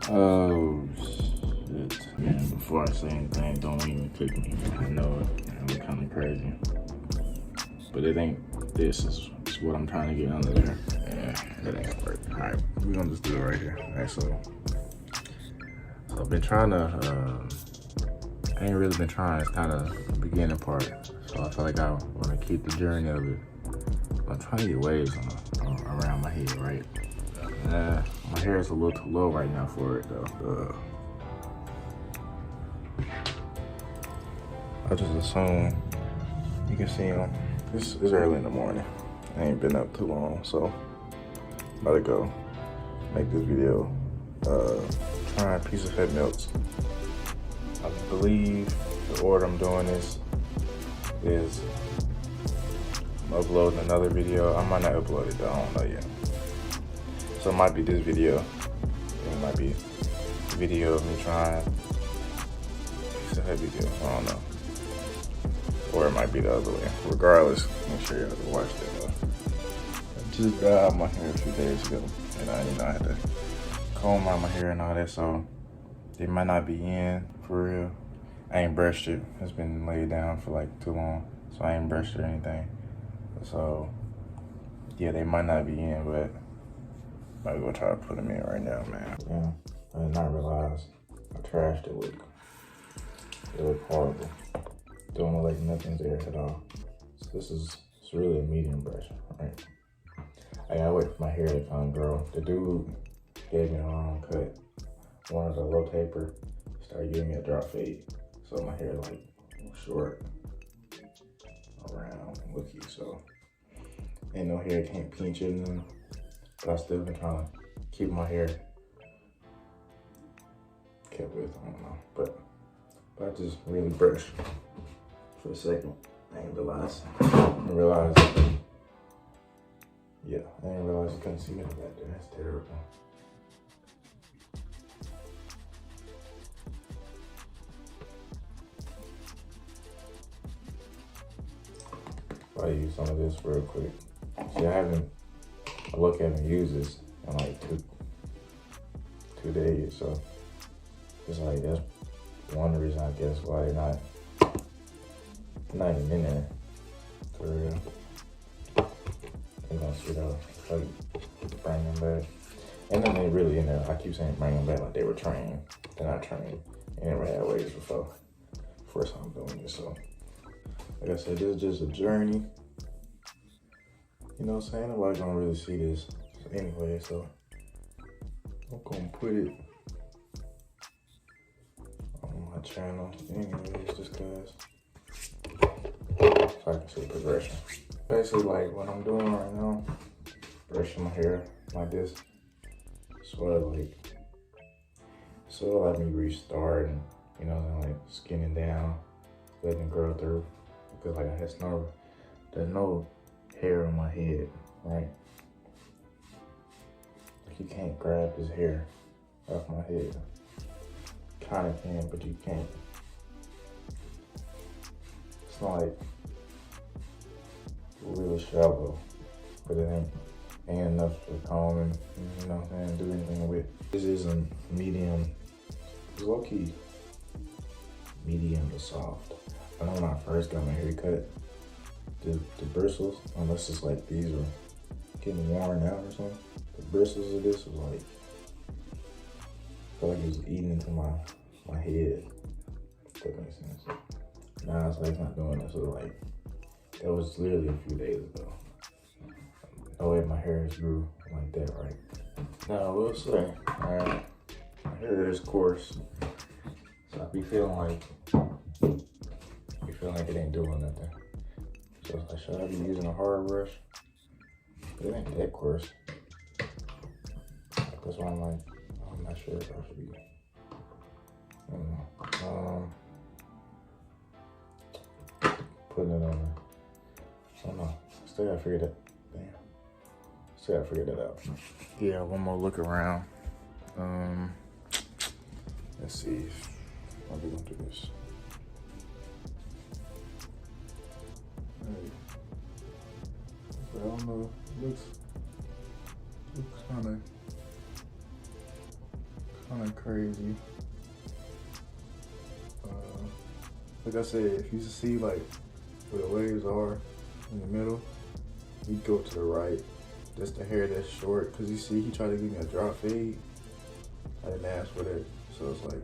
Oh shit. Man, before I say anything, don't even click me. I know it. I'm kind of crazy. But it ain't, this is what I'm trying to get under there. Yeah, it ain't gonna work. Alright, we're gonna just do it right here. Alright, so I've been trying to, I ain't really been trying. It's kind of the beginning part. So I feel like I want to keep the journey of it. I'm trying to get waves around my head, right? My hair is a little too low right now for it though. I just assume you can see them. It's early in the morning. I ain't been up too long, so I'm about to go make this video. Trying piece of head melts. I believe the order I'm doing this is I'm uploading another video. I might not upload it though, I don't know yet. So it might be this video. It might be a video of me trying piece of head video. I don't know. Or it might be the other way. Regardless, make sure y'all watch that. I just dyed my hair a few days ago, and I had to comb out my hair and all that, so it might not be in for real. I ain't brushed it. It's been laid down for like too long, so I ain't brushed it or anything. So yeah, they might not be in, but I'm gonna try to put them in right now, man. Yeah, I did not realize I trashed it. It looked horrible. Don't look like nothing's there at all. So it's really a medium brush, right? I gotta wait for my hair to kind of grow. The dude gave me the wrong cut. One of the low taper started giving me a drop fade. So my hair like short, around, looky, so ain't no hair, can't pinch it, and but I still been trying to keep my hair kept with, I don't know, but I just really brushed for a second. I didn't realize, yeah, I didn't realize you couldn't see me back there. That's terrible. I'll use some of this real quick. See, I haven't used this in like two days, so it's like that's one reason I guess why they're not even in there for real. They're gonna sit out, like bring them back, and then they really in there. I keep saying bring them back like they were trained. They're not trained. They never had waves before. First time doing this, so. Like I said, this is just a journey. You know what I'm saying? Nobody's gonna really see this anyway, so I'm gonna put it on my channel anyways, just cause so I can see the progression. Basically like what I'm doing right now, brushing my hair like this, sort of let me restart and, you know, like skinning down, letting it grow through. Because like there's no hair on my head, right? Like you can't grab this hair off my head. Kinda can, but you can't. It's not like really shallow, but it ain't enough to comb and, you know what I'm saying, do anything with. This is a medium, it's low key medium to soft. I know when I first got my hair cut, the bristles, unless it's like these are getting worn out or something, the bristles of this was like, I felt like it was eating into my head, if that makes sense. Now it's like it's not doing that, so like, that was literally a few days ago. No way my hair grew like that, right? Now I will say, alright, my hair is coarse, so I be feeling like it ain't doing nothing. So it's like, should I be using a hard brush? It ain't that coarse. That's why I'm like, I'm not sure if I should be. I don't know. Putting it on there. I don't know. Still gotta figure that. Damn. Still gotta figure that out. Yeah, one more look around. Let's see. How we gonna do this? I don't know. Looks kind kind of crazy. Like I said, if you see like where the waves are in the middle, you go to the right. That's the hair that's short. Cause you see, he tried to give me a drop fade. I didn't ask for that, so it's like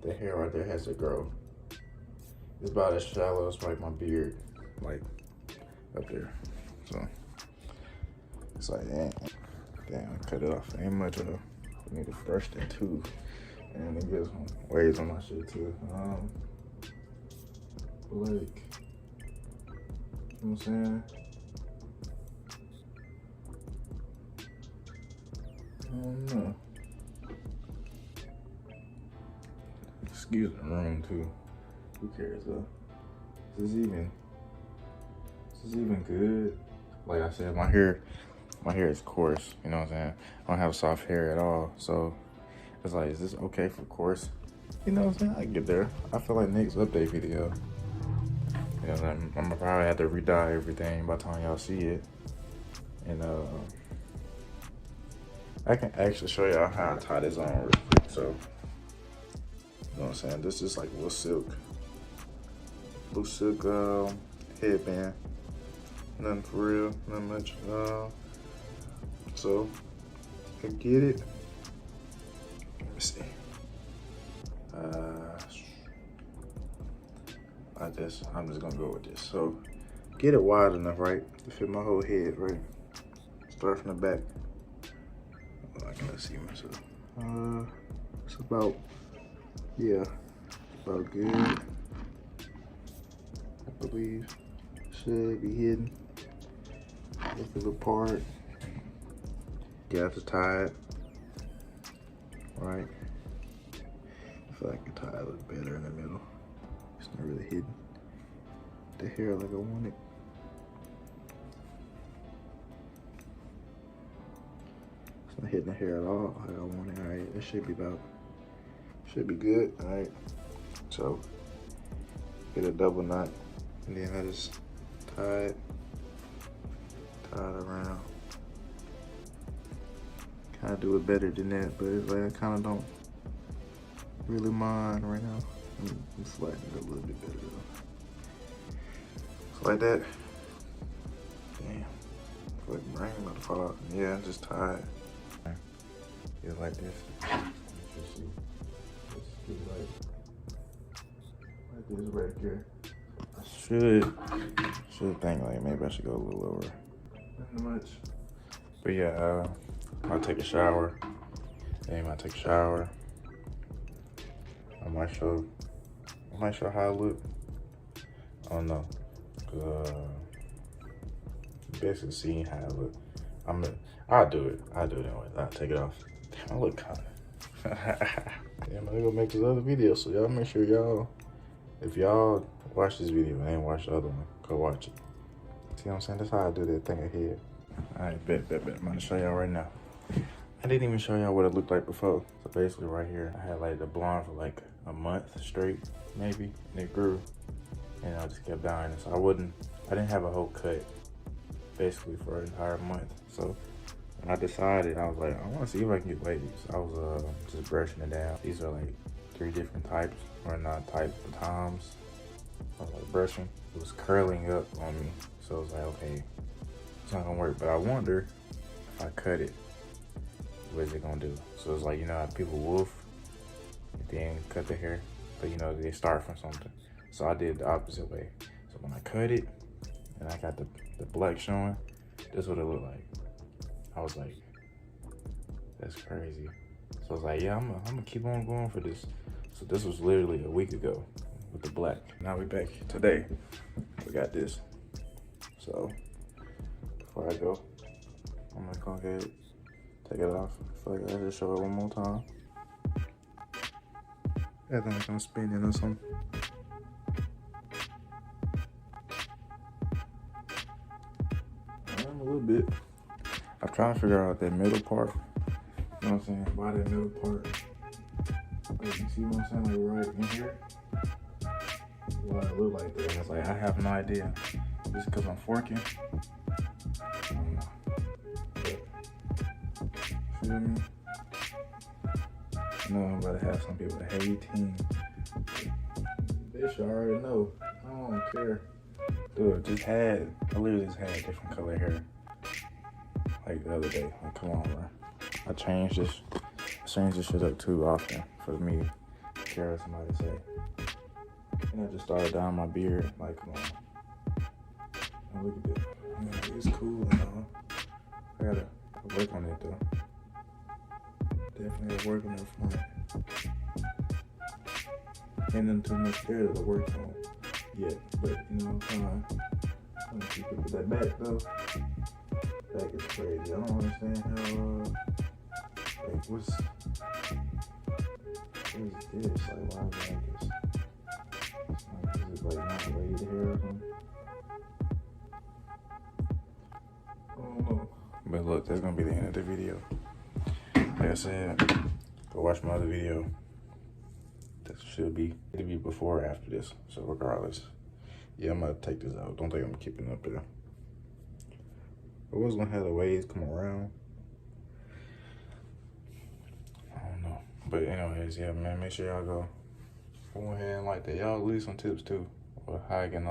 the hair right there has to grow. It's about as shallow as like my beard, like up there. So it's like, damn, I cut it off. Ain't much of. I need to brush that too, and it gets some waves on my shit too. Like, you know what I'm saying? I don't know. Excuse the room too. Who cares though? This is even good. Like I said, my hair is coarse, you know what I'm saying? I don't have soft hair at all. So it's like, is this okay for coarse? You know what I'm saying? I get there. I feel like next update video. You know, I'm gonna probably have to re-dye everything by the time y'all see it. And I can actually show y'all how I tie this on real quick. So, you know what I'm saying? This is like blue silk headband. Nothing for real, not much. So I get it. Let me see. I'm just gonna go with this. So get it wide enough, right, to fit my whole head, right? Start from the back. I can't see myself. It's about, yeah, about good. I believe should be hidden. Lift it apart. You have to tie it, right? I feel like I can tie it a little better in the middle. It's not really hidden the hair like I want it. It's not hitting the hair at all like I want it. All right, that should be good. All right, so get a double knot, and then I just tie it around. Kind of do it better than that, but it's like I kind of don't really mind right now. I'm flattening it a little bit better though. It's like that. Damn. I feel like my brain about to fall out. Yeah, just tie it. It's like this. Just see. Let's get it like this right here. I should think like maybe I should go a little lower. Not much. But yeah, I'll take a shower. Then I take a shower. I might show how I look. I don't know. Basically seeing how I look. I'll do it anyway. I'll take it off. Damn, I look kinda. Damn, I'm gonna make this other video, so y'all make sure y'all, if y'all watch this video and ain't watch the other one, go watch it. See what I'm saying? That's how I do that thing ahead. All right, bet. I'm gonna show y'all right now. I didn't even show y'all what it looked like before. So basically right here, I had like the blonde for like a month straight, maybe, and it grew. And I just kept dying. So I didn't have a whole cut basically for an entire month. So when I decided, I was like, I wanna see if I can get ladies. I was just brushing it down. These are like 3 different types, or not types, but times. I was like brushing. It was curling up on me. So I was like, okay, it's not gonna work. But I wonder if I cut it, what is it gonna do? So it's like, you know how people wolf and then cut the hair, but you know, they start from something. So I did the opposite way. So when I cut it and I got the black showing, this is what it looked like. I was like, that's crazy. So I was like, yeah, I'm gonna keep on going for this. So this was literally a week ago with the black. Now we back today. We got this. So before I go, I'm gonna go ahead, take it off. I feel like I should show it one more time. I think I'm spinning or something. A little bit. I'm trying to figure out that middle part. You know what I'm saying? Why that middle part? Like, you see what I'm saying? Like right in here. Why it look like that? It's like I have no idea. Just because I'm forking. I don't know. But, feel me? know I'm about to have some people hating. They should already know. I don't care. Dude, I literally just had different color hair like the other day. Like, come on, bro. I changed this shit up too often for me to care what somebody say. And I just started dyeing my beard. Like, come on. Now look at this. I mean, it's cool and all. I gotta work on it though. Definitely gotta work on it for me. Ain't nothing too much there to work on yet, but you know, I'm gonna keep it with that back though. Back is crazy. I don't understand how like what is this? Like why is it like this? Like, is it like not laid hair or something? I don't know. But look, that's gonna be the end of the video. Like I said, go watch my other video. This should be before or after this. So regardless, yeah, I'm gonna take this out. Don't think I'm keeping it up there. I was gonna have the waves come around. I don't know. But anyways, yeah, man, make sure y'all go ahead and like that. Y'all leave some tips too, or how I can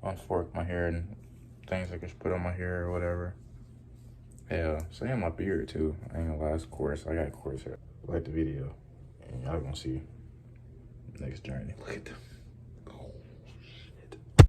unfork my hair and things I can put on my hair or whatever. Yeah, same my beard too. I ain't gonna lie, it's coarse. I got coarse hair. Like the video, and y'all gonna see next journey. Look at them.